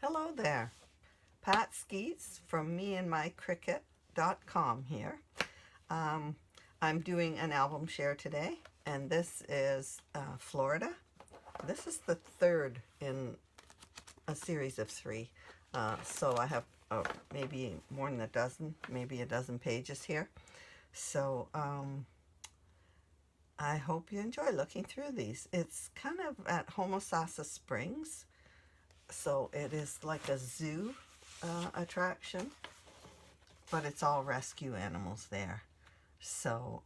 Hello there, Pat Skeets from me and my Cricut.com here. Um, I'm doing an album share today, and this is Florida. This is the third in a series of three, so I have maybe more than a dozen, maybe a dozen pages here. So I hope you enjoy looking through these. It's kind of at Homosassa Springs, so it is like a zoo attraction, but it's all rescue animals there. So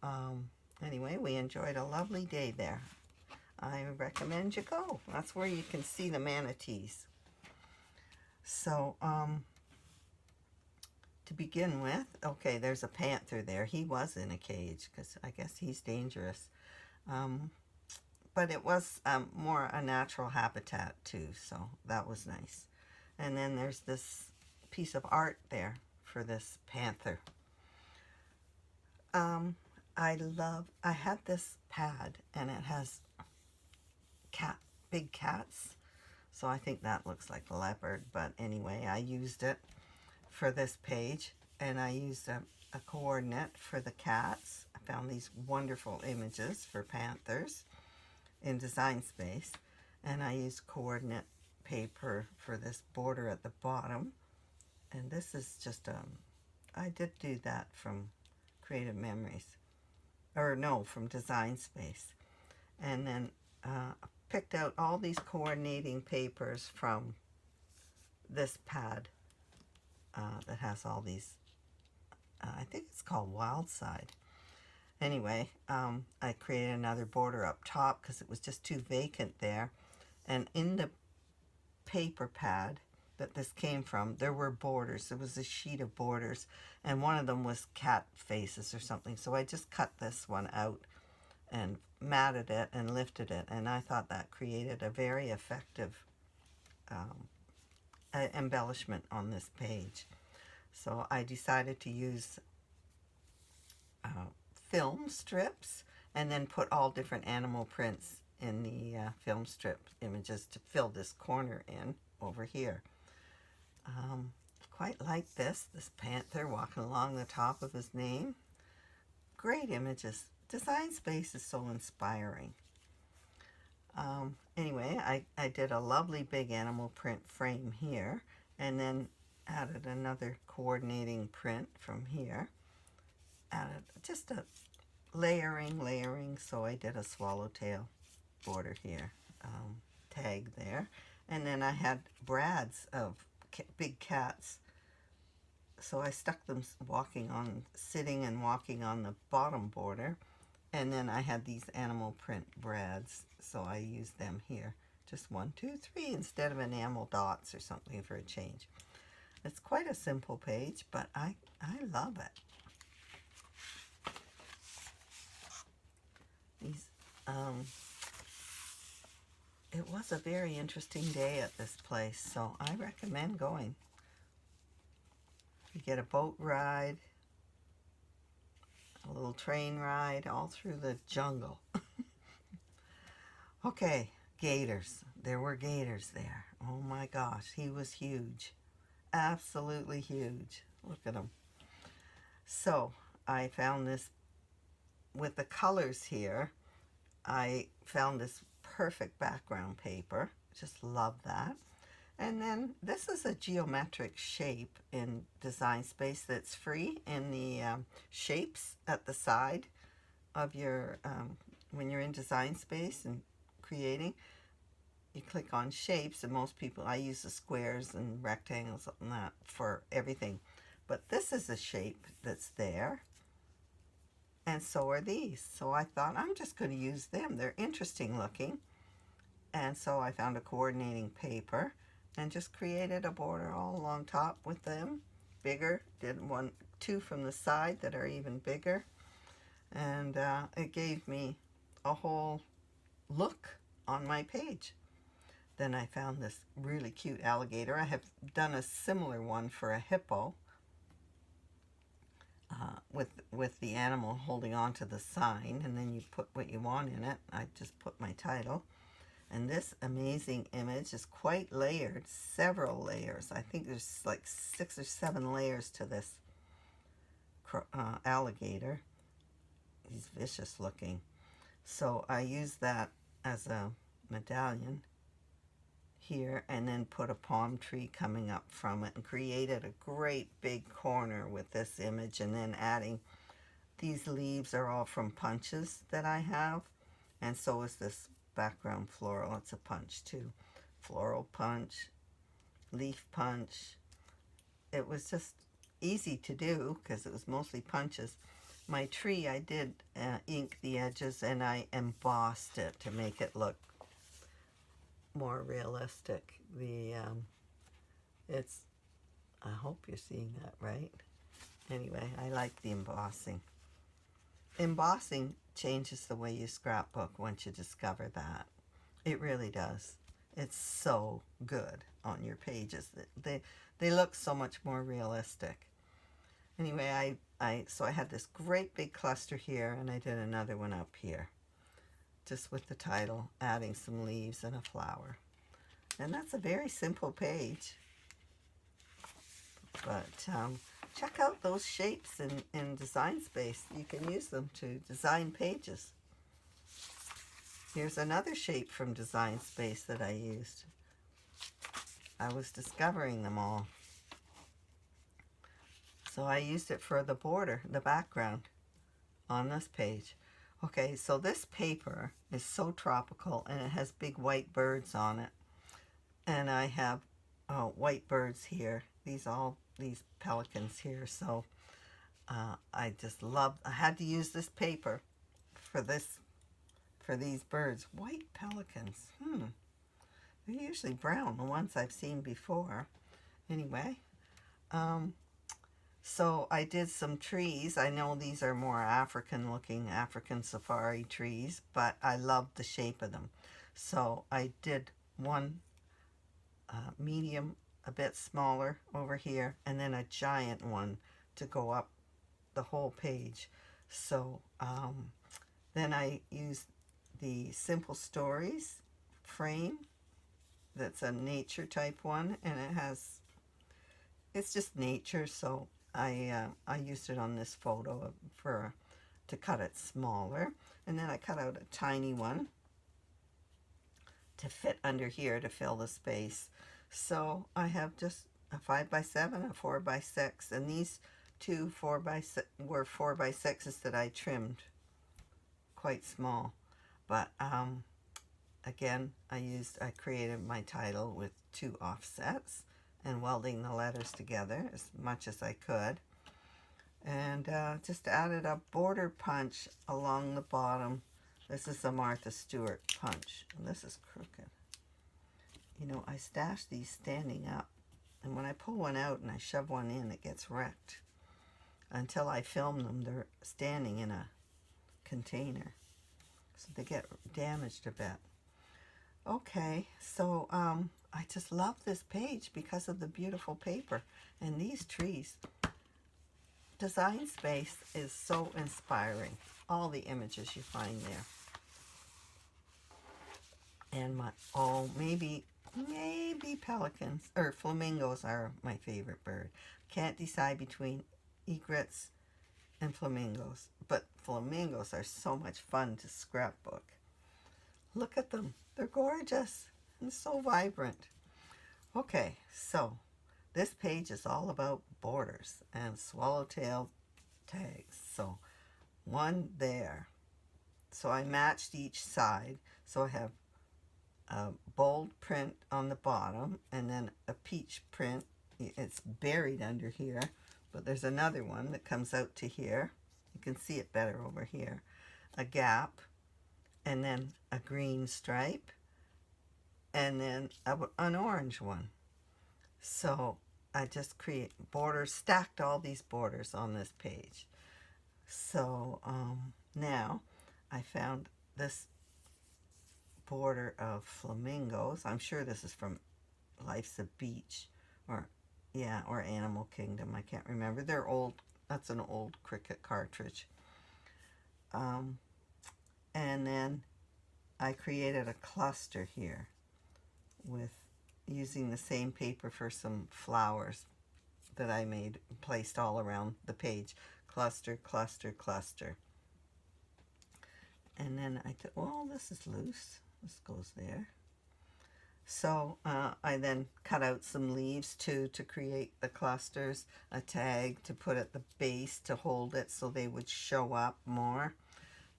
anyway, we enjoyed a lovely day there. I recommend you go. That's where you can see the manatees. So to begin with, okay, there's a panther there. He was in a cage because I guess he's dangerous. But it was more a natural habitat too, so that was nice. And then there's this piece of art there for this panther. I had this pad and it has big cats, so I think that looks like a leopard, but anyway, I used it for this page, and I used a coordinate for the cats. I found these wonderful images for panthers in Design Space, and I used coordinate paper for this border at the bottom. And this is just I did do that from Creative Memories, or no, from Design Space. And then picked out all these coordinating papers from this pad that has all these, I think it's called Wild Side. Anyway, I created another border up top because it was just too vacant there. And in the paper pad that this came from, there were borders. There was a sheet of borders, and one of them was cat faces or something. So I just cut this one out and matted it and lifted it, and I thought that created a very effective embellishment on this page. So I decided to use film strips and then put all different animal prints in the film strip images to fill this corner in over here. Quite like this panther walking along the top of his name. Great images. Design Space is so inspiring. Anyway, I did a lovely big animal print frame here, and then added another coordinating print from here. Added just a layering, so I did a swallowtail border here, tag there. And then I had brads of big cats, so I stuck them sitting and walking on the bottom border. And then I had these animal print brads, so I used them here. Just 1, 2, 3 instead of enamel dots or something for a change. It's quite a simple page, but I love it. These, it was a very interesting day at this place, so I recommend going. You get a boat ride, a little train ride all through the jungle. Okay, gators. There were gators there. Oh my gosh, he was huge. Absolutely huge. Look at him. So I found this with the colors here. I found this perfect background paper. Just love that. And then this is a geometric shape in Design Space that's free in the shapes at the side of your, when you're in Design Space and creating, you click on shapes, and most people, I use the squares and rectangles and that for everything. But this is a shape that's there, and so are these. So I thought I'm just going to use them. They're interesting looking. And so I found a coordinating paper and just created a border all along top with them. Bigger, did 2 from the side that are even bigger. And it gave me a whole look on my page. Then I found this really cute alligator. I have done a similar one for a hippo with the animal holding on to the sign, and then you put what you want in it. I just put my title. And this amazing image is quite layered, several layers. I think there's like 6 or 7 layers to this alligator. He's vicious looking. So I used that as a medallion here, and then put a palm tree coming up from it, and created a great big corner with this image. And then adding, these leaves are all from punches that I have, and so is this background floral. It's a punch too. Floral punch, leaf punch. It was just easy to do because it was mostly punches. My tree, I did ink the edges, and I embossed it to make it look more realistic. It's, I hope you're seeing that right. Anyway, I like the embossing. Embossing changes the way you scrapbook once you discover that. It really does. It's so good on your pages. They look so much more realistic. Anyway, so I had this great big cluster here, and I did another one up here, just with the title, adding some leaves and a flower. And that's a very simple page. But check out those shapes in Design Space. You can use them to design pages. Here's another shape from Design Space that I used. I was discovering them all. So I used it for the border, the background on this page. Okay, so this paper is so tropical, and it has big white birds on it. And I have white birds here. These pelicans here. So I just loved, I had to use this paper for these birds. White pelicans. They're usually brown, the ones I've seen before. Anyway, so I did some trees. I know these are more African looking, African safari trees, but I loved the shape of them. So I did one medium, a bit smaller over here, and then a giant one to go up the whole page. So then I used the Simple Stories frame. That's a nature type one, and it's just nature, so I used it on this photo to cut it smaller. And then I cut out a tiny one to fit under here to fill the space. So I have just a 5x7, a 4x6, and these two 4x6 were 4x6s that I trimmed quite small. But again, I created my title with 2 offsets and welding the letters together as much as I could. And just added a border punch along the bottom. This is a Martha Stewart punch, and this is crooked. You know, I stash these standing up, and when I pull one out and I shove one in, it gets wrecked. Until I film them, they're standing in a container, so they get damaged a bit. Okay, so I just love this page because of the beautiful paper and these trees. Design Space is so inspiring. All the images you find there. And maybe pelicans or flamingos are my favorite bird. Can't decide between egrets and flamingos, but flamingos are so much fun to scrapbook. Look at them. They're gorgeous and so vibrant. Okay, so this page is all about borders and swallowtail tags. So one there. So I matched each side. So I have a bold print on the bottom and then a peach print. It's buried under here, but there's another one that comes out to here. You can see it better over here. A gap, and then a green stripe, and then an orange one. So I just create borders, stacked all these borders on this page. So now I found this border of flamingos. I'm sure this is from Life's a Beach, or Animal Kingdom. I can't remember. They're old. That's an old Cricut cartridge. And then I created a cluster here with using the same paper for some flowers that I made, placed all around the page. Cluster, cluster, cluster. And then I thought, well, this is loose. This goes there. So I then cut out some leaves too to create the clusters, a tag to put at the base to hold it so they would show up more.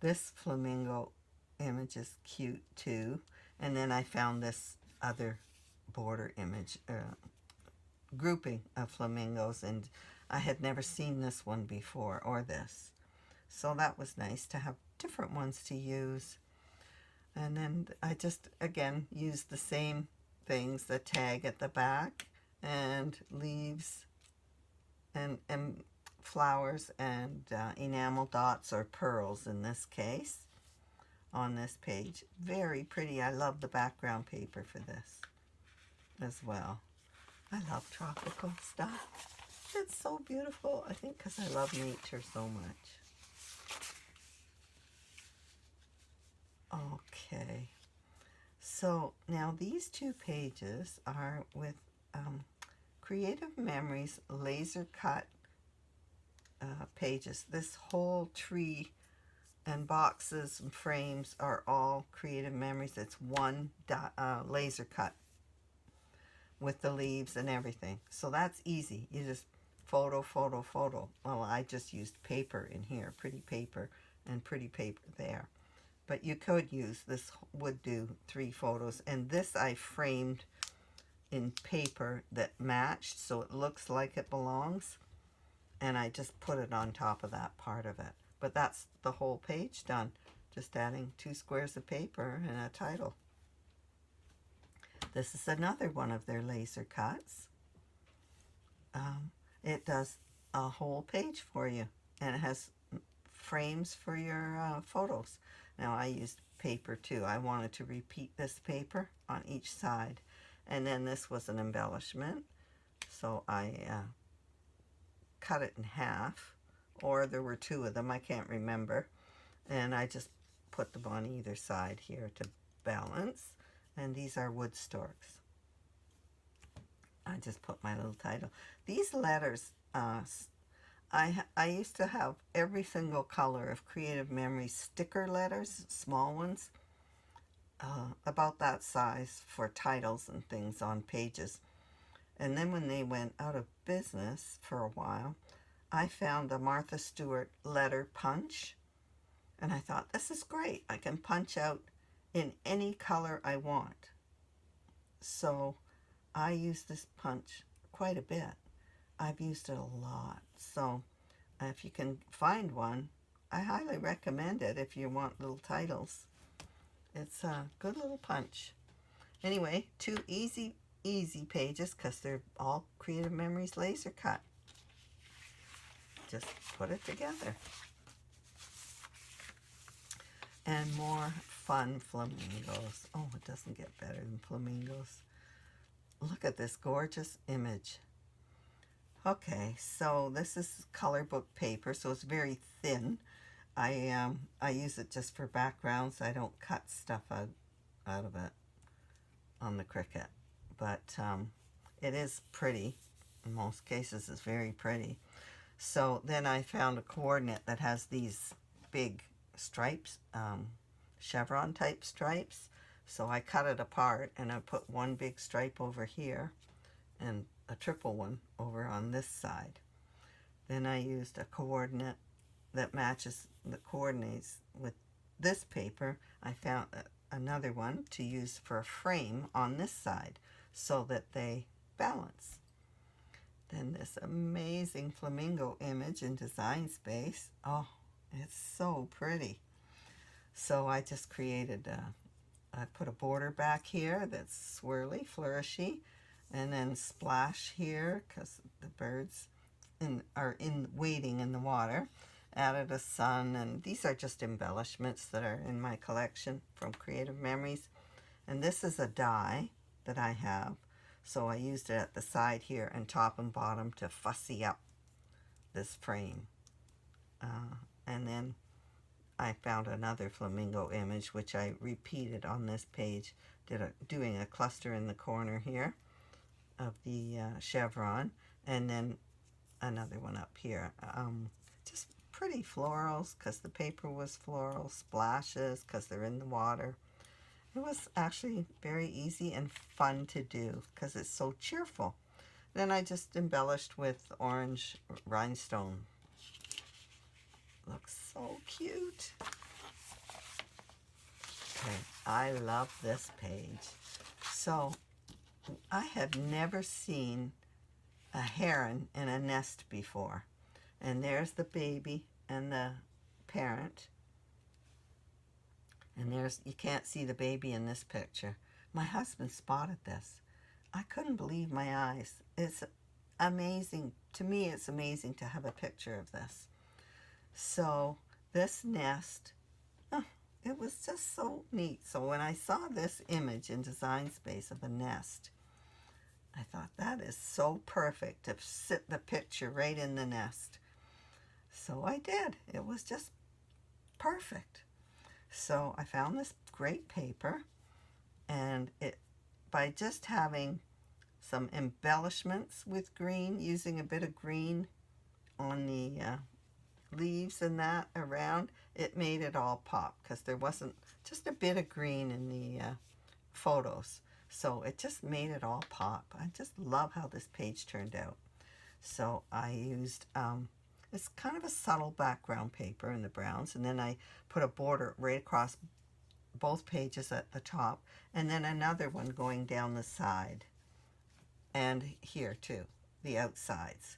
This flamingo image is cute too. And then I found this other border image, grouping of flamingos, and I had never seen this one before, or this. So that was nice to have different ones to use. And then I just, again, used the same things, the tag at the back, and leaves, and flowers, and enamel dots, or pearls in this case, on this page. Very pretty. I love the background paper for this as well. I love tropical stuff. It's so beautiful. I think because I love nature so much. Okay, so now these two pages are with Creative Memories laser cut pages. This whole tree and boxes and frames are all Creative Memories. It's one laser cut with the leaves and everything. So that's easy. You just photo, photo, photo. Well, I just used paper in here, pretty paper, and pretty paper there. But you could use, this would do 3 photos. And this I framed in paper that matched, so it looks like it belongs. And I just put it on top of that part of it. But that's the whole page done. Just adding 2 squares of paper and a title. This is another one of their laser cuts. It does a whole page for you. And it has frames for your photos. Now I used paper too. I wanted to repeat this paper on each side. And then this was an embellishment. So I cut it in half. Or there were 2 of them, I can't remember. And I just put them on either side here to balance. And these are wood storks. I just put my little title. These letters, I used to have every single color of Creative Memories sticker letters, small ones, about that size for titles and things on pages. And then when they went out of business for a while, I found a Martha Stewart letter punch. And I thought, this is great. I can punch out in any color I want. So I use this punch quite a bit. I've used it a lot. So if you can find one, I highly recommend it if you want little titles. It's a good little punch. Anyway, 2 easy pages because they're all Creative Memories laser cut. Just put it together. And more fun flamingos. Oh, it doesn't get better than flamingos. Look at this gorgeous image. Okay, so this is color book paper, so it's very thin. I use it just for backgrounds. I don't cut stuff out of it on the Cricut. But it is pretty. In most cases, it's very pretty. So then I found a coordinate that has these big stripes, chevron type stripes. So I cut it apart and I put one big stripe over here and a triple one over on this side. Then I used a coordinate that matches the coordinates with this paper. I found another one to use for a frame on this side so that they balance. Then this amazing flamingo image in Design Space. Oh, it's so pretty. So I just created, I put a border back here that's swirly, flourishy, and then splash here because the birds are waiting in the water. Added a sun, and these are just embellishments that are in my collection from Creative Memories. And this is a die that I have. So I used it at the side here and top and bottom to fussy up this frame. And then I found another flamingo image, which I repeated on this page, doing a cluster in the corner here of the chevron, and then another one up here. Just pretty florals because the paper was floral, splashes because they're in the water. It was actually very easy and fun to do because it's so cheerful. Then I just embellished with orange rhinestone. Looks so cute. Okay, I love this page. So I have never seen a heron in a nest before. And there's the baby and the parent. And you can't see the baby in this picture. My husband spotted this. I couldn't believe my eyes. It's amazing. To me, it's amazing to have a picture of this. So this nest, it was just so neat. So when I saw this image in Design Space of a nest, I thought that is so perfect to sit the picture right in the nest. So I did. It was just perfect. So I found this great paper, and by just having some embellishments with green, using a bit of green on the leaves and that around, it made it all pop because there wasn't just a bit of green in the photos. So it just made it all pop. I just love how this page turned out. So I used, it's kind of a subtle background paper in the browns, and then I put a border right across both pages at the top, and then another one going down the side, and here too, the outsides.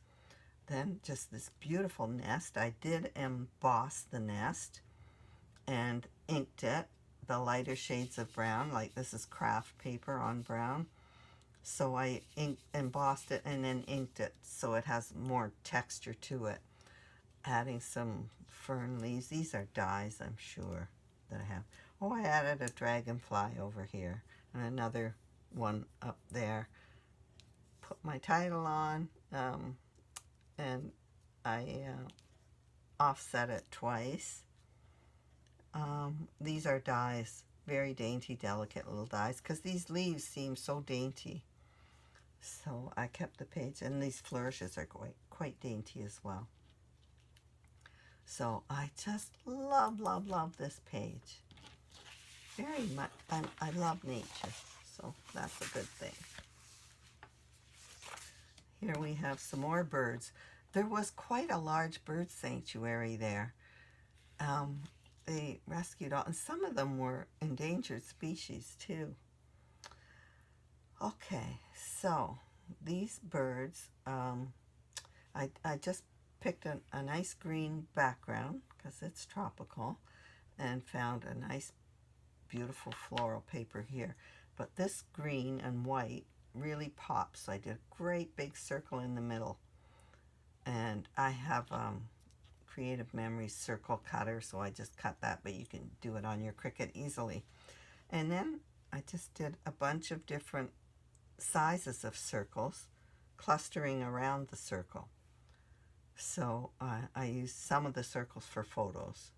Then just this beautiful nest. I did emboss the nest and inked it, the lighter shades of brown, like this is craft paper on brown. So I embossed it and then inked it so it has more texture to it. Adding some fern leaves. These are dies, I'm sure, that I have. Oh, I added a dragonfly over here and another one up there. Put my title on, and I offset it twice. These are dies, very dainty, delicate little dies, because these leaves seem so dainty. So I kept the page, and these flourishes are quite dainty as well. So I just love, love, love this page. Very much. I love nature, so that's a good thing. Here we have some more birds. There was quite a large bird sanctuary there. They rescued all, and some of them were endangered species too. Okay, so these birds, I just picked a nice green background because it's tropical, and found a nice beautiful floral paper here. But this green and white really pops. So I did a great big circle in the middle. And I have Creative Memories circle cutter, so I just cut that, but you can do it on your Cricut easily. And then I just did a bunch of different sizes of circles clustering around the circle. So I used some of the circles for photos,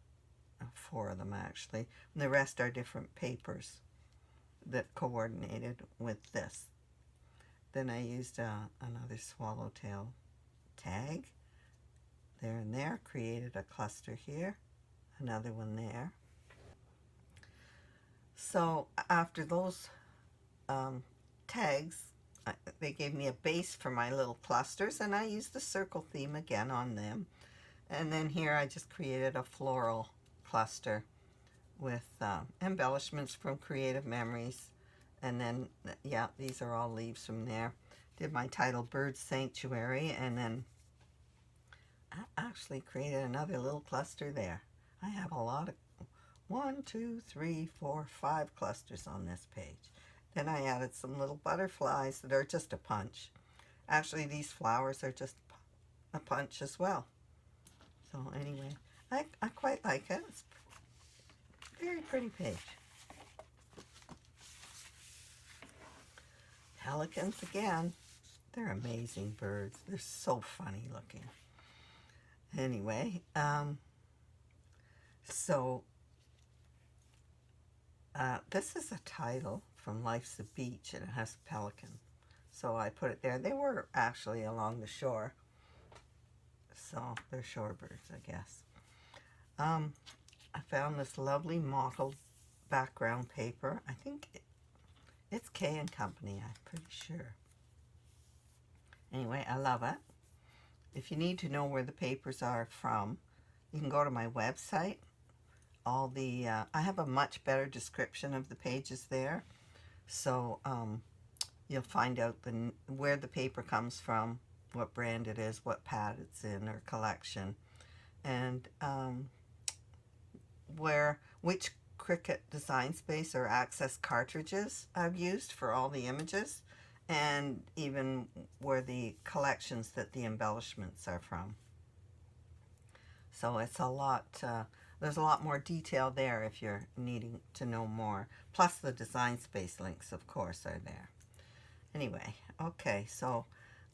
4 of them actually, and the rest are different papers that coordinated with this. Then I used another swallowtail tag there and there, created a cluster here, another one there. So after those tags, they gave me a base for my little clusters, and I used the circle theme again on them. And then here I just created a floral cluster with embellishments from Creative Memories. And then, yeah, these are all leaves from there. Did my title Bird Sanctuary, and then I actually created another little cluster there. I have a lot of 1, 2, 3, 4, 5 clusters on this page. Then I added some little butterflies that are just a punch. Actually, these flowers are just a punch as well. So anyway, I quite like it. It's a very pretty page. Pelicans again. They're amazing birds. They're so funny looking. Anyway, So this is a title from Life's a Beach, and it has a pelican. So I put it there. They were actually along the shore. So they're shorebirds, I guess. I found this lovely mottled background paper. I think it's K & Company, I'm pretty sure. Anyway, I love it. If you need to know where the papers are from, you can go to my website. I have a much better description of the pages there. So you'll find out where the paper comes from, what brand it is, what pad it's in or collection, and which Cricut Design Space or Access cartridges I've used for all the images, and even where the collections that the embellishments are from. So it's a lot, there's a lot more detail there if you're needing to know more. Plus the Design Space links, of course, are there. Anyway, okay, so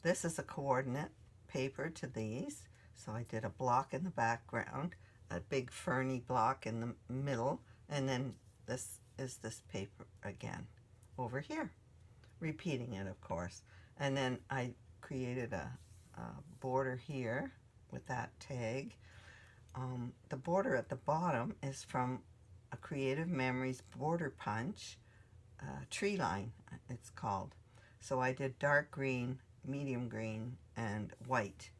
this is a coordinate paper to these. So I did a block in the background, a big ferny block in the middle, and then this is this paper again over here, repeating it, of course. And then I created a border here with that tag. The border at the bottom is from a Creative Memories border punch, tree line it's called. So I did dark green, medium green, and white.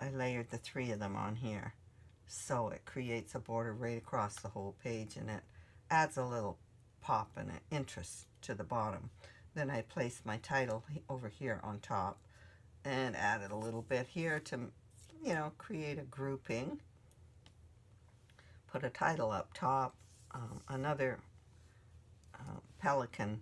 I layered the three of them on here. So it creates a border right across the whole page, and it adds a little pop and interest to the bottom. Then I placed my title over here on top and added a little bit here to, you know, create a grouping. Put a title up top, another pelican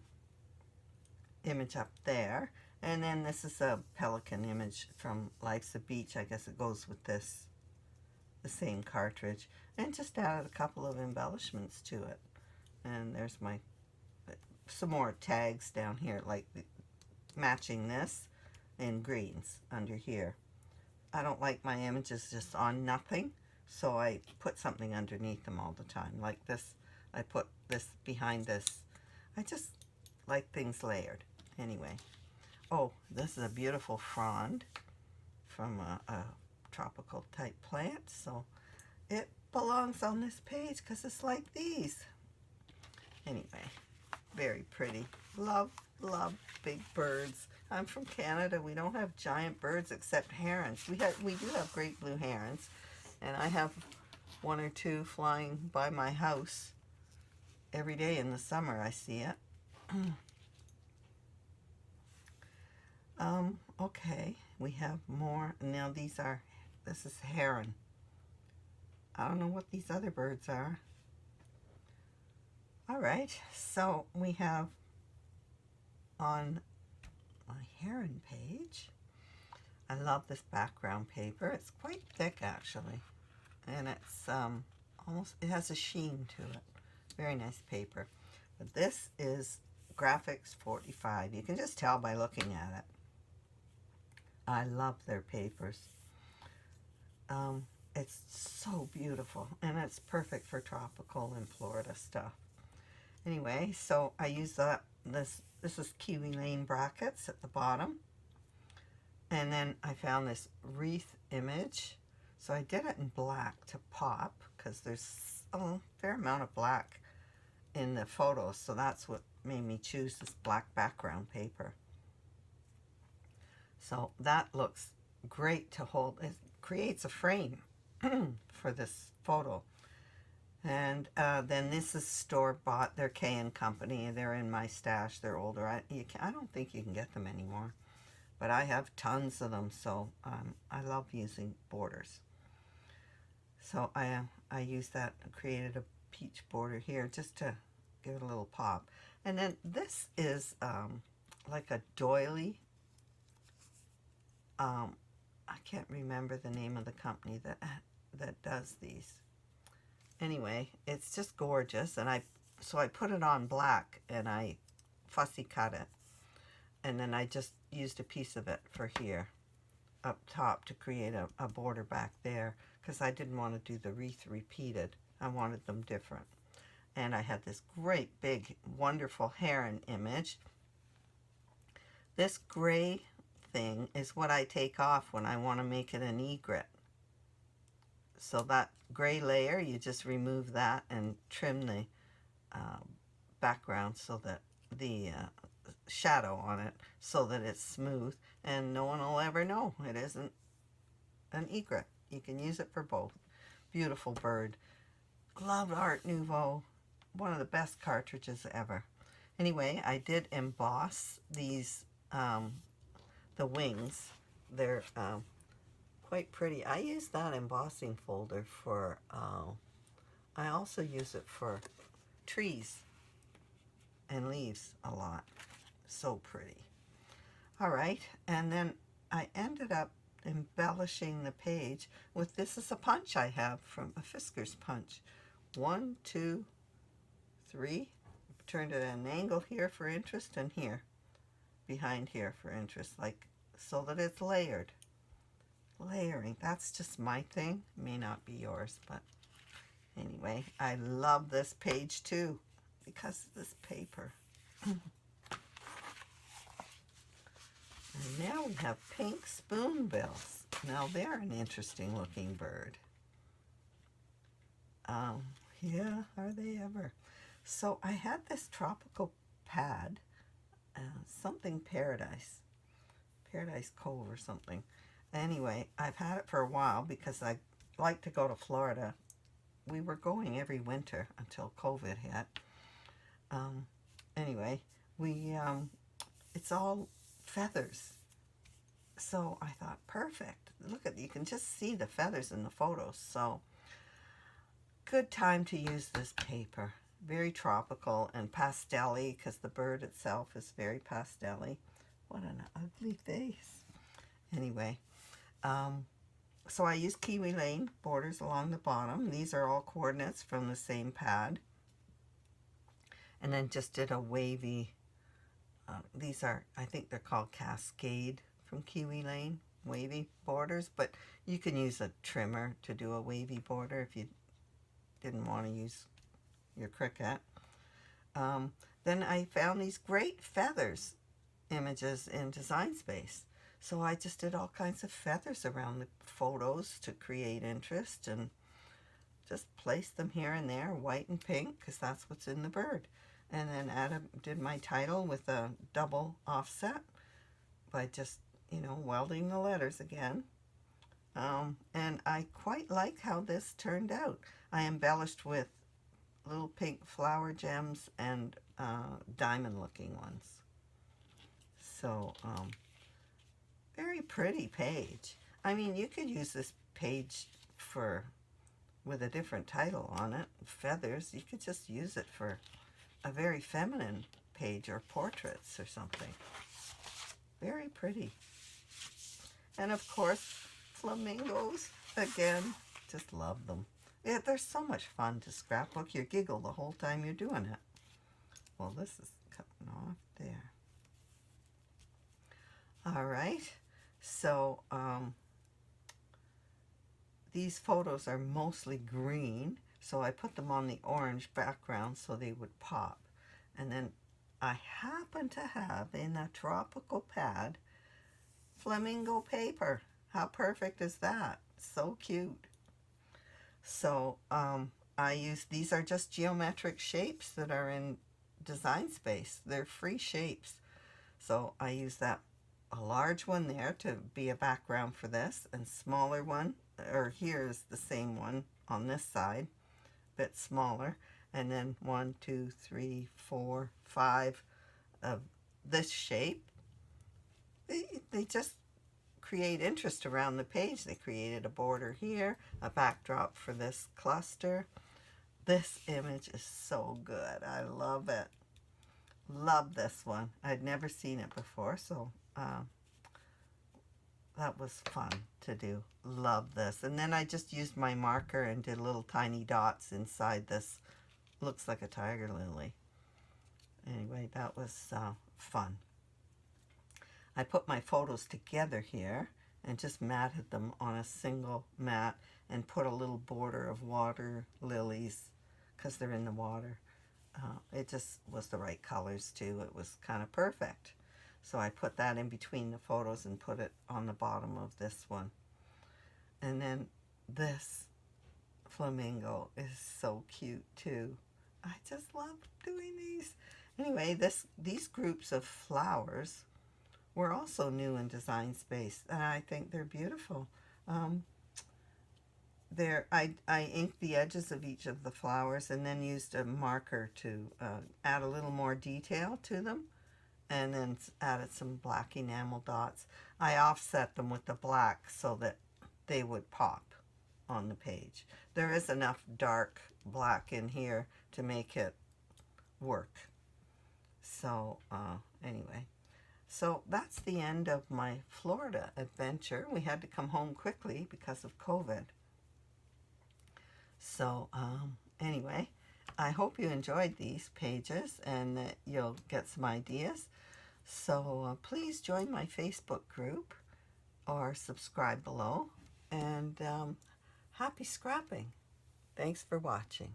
image up there, and then this is a pelican image from Life's a Beach. I guess it goes with this, the same cartridge, and just added a couple of embellishments to it. And there's my some more tags down here, like matching this in greens under here. I don't like my images just on nothing, so I put something underneath them all the time. Like this, I put this behind this. I just like things layered. Anyway, oh, this is a beautiful frond from a tropical type plant, so it belongs on this page because it's like these. Anyway, very pretty. Love, love big birds. I'm from Canada. We don't have giant birds except herons. We do have great blue herons, and I have one or two flying by my house every day in the summer. I see it. Okay, we have more. Now this is heron. I don't know what these other birds are. All right, so we have on my heron page, I love this background paper. It's quite thick actually, and it's it has a sheen to it. Very nice paper. But this is Graphics 45. You can just tell by looking at it. I love their papers. It's so beautiful, and it's perfect for tropical and Florida stuff. Anyway, so I use this is Kiwi Lane brackets at the bottom. And then I found this wreath image. So I did it in black to pop, because there's a fair amount of black in the photos. So that's what made me choose this black background paper. So that looks great to hold. It creates a frame for this photo. And then this is store-bought. They're K & Company. They're in my stash. They're older. I don't think you can get them anymore. But I have tons of them, so I love using borders. So I used that, created a peach border here just to give it a little pop. And then this is like a doily. I can't remember the name of the company that does these. Anyway, it's just gorgeous, and so I put it on black and I fussy cut it, and then I just used a piece of it for here up top to create a border back there, because I didn't want to do the wreath repeated I wanted them different. And I had this great big wonderful heron image. This gray thing is what I take off when I want to make it an egret. So that gray layer, you just remove that and trim the background so that the shadow on it so that it's smooth, and no one will ever know it isn't an egret. You can use it for both. Beautiful bird. Loved Art Nouveau. One of the best cartridges ever. Anyway, I did emboss these, the wings. They're quite pretty. I use that embossing folder for, I also use it for trees and leaves a lot. So pretty. All right, and then I ended up embellishing the page with, this is a punch I have from a Fisker's punch. 1, 2, 3. Turned it at an angle here for interest, and here, behind here for interest, like so that it's layered. Layering, that's just my thing. May not be yours, but anyway, I love this page too because of this paper. And now we have pink spoonbills. Now they're an interesting looking bird. Yeah, are they ever? So I had this tropical pad, something Paradise Cove or something. Anyway, I've had it for a while because I like to go to Florida. We were going every winter until COVID hit. Anyway, it's all feathers. So I thought, perfect. Look at, you can just see the feathers in the photos. So good time to use this paper. Very tropical and pastel-y because the bird itself is very pastel-y. What an ugly face. Anyway, so I use Kiwi Lane borders along the bottom. These are all coordinates from the same pad. And then just did a wavy, these are, I think they're called Cascade from Kiwi Lane, wavy borders, but you can use a trimmer to do a wavy border if you didn't want to use your Cricut. Then I found these great feathers images in Design Space. So I just did all kinds of feathers around the photos to create interest and just placed them here and there, white and pink, because that's what's in the bird. And then did my title with a double offset by just, welding the letters again. And I quite like how this turned out. I embellished with little pink flower gems and diamond looking ones. So, very pretty page. I mean, you could use this page with a different title on it, feathers. You could just use it for a very feminine page or portraits or something. Very pretty. And of course, flamingos, again, just love them. Yeah, they're so much fun to scrapbook. You giggle the whole time you're doing it. Well, this is coming off there. All right, so these photos are mostly green, so I put them on the orange background so they would pop. And then I happen to have in a tropical pad flamingo paper. How perfect is that? So cute. So I use, these are just geometric shapes that are in Design Space. They're free shapes. So I use that, a large one there to be a background for this, and smaller one, or here's the same one on this side, a bit smaller, and then 1, 2, 3, 4, 5 of this shape. They just create interest around the page. They created a border here, a backdrop for this cluster. This image is so good. I love it. Love this one. I'd never seen it before, so that was fun to do. Love this. And then I just used my marker and did little tiny dots inside this. Looks like a tiger lily. Anyway, that was fun. I put my photos together here, and just matted them on a single mat and put a little border of water lilies because they're in the water. It just was the right colors too. It was kind of perfect. So I put that in between the photos and put it on the bottom of this one. And then this flamingo is so cute too. I just love doing these. Anyway, these groups of flowers were also new in Design Space, and I think they're beautiful. I inked the edges of each of the flowers and then used a marker to add a little more detail to them, and then added some black enamel dots. I offset them with the black so that they would pop on the page. There is enough dark black in here to make it work. So anyway, so that's the end of my Florida adventure. We had to come home quickly because of COVID. So anyway, I hope you enjoyed these pages and that you'll get some ideas. So please join my Facebook group or subscribe below. And happy scrapping. Thanks for watching.